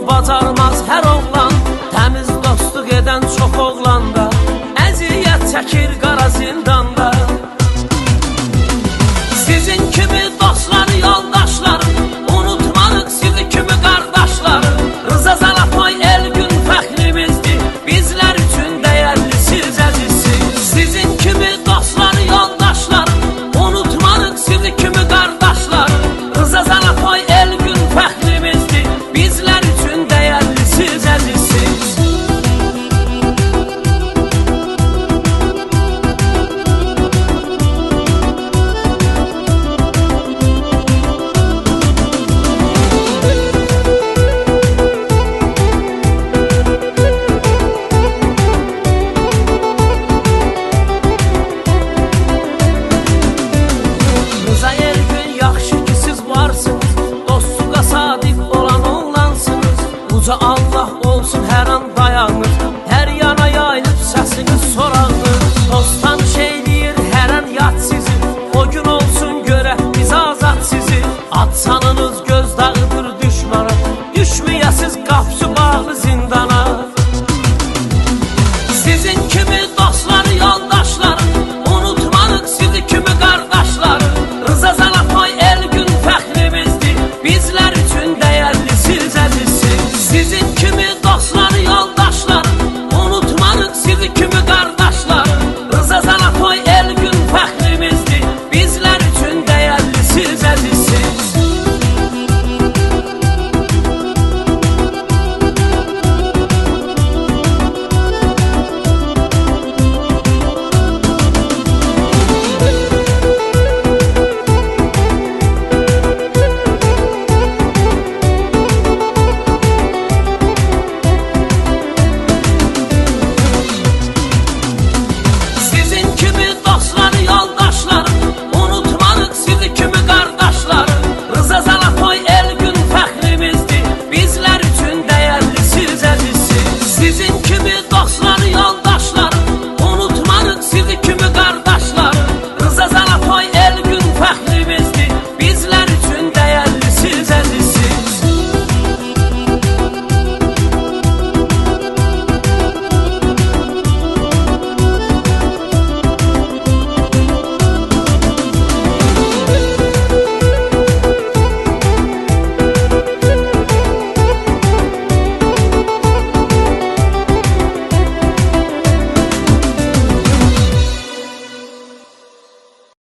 bacarmaz hər oğlan, təmiz dostluq edən çox oğlanda, əziyyət çəkir qara zindanda. Sizin kimi dostlar, yoldaşlar, unutmarıq sizi kimi qardaşlar. Rıza Zalatoy Elgün fəxrimizdir, bizlər üçün dəyərlisiz, əzizsiz. Sizin kimi dostlar, yoldaşlar, unutmarıq sizi kimi qardaşlar. Rıza Zalatoy Elgün fəxrimizdir, bizlər üçün dəyərlisiz, əzizsiz. Rıza Elgün, yaxşı ki siz varsınız, dostluğa sadiq olan oğlansınız. Uca Allah olsun hər an dayanır, hər yana yayılıb səsiniz soraqdır. Dost tanış eyləyir hər an yad sizi, o gün olsun görək biz azad sizi. Ad sanınız göz dağıdır düşmana, düşməyəsiz qapısı bağlı zindana.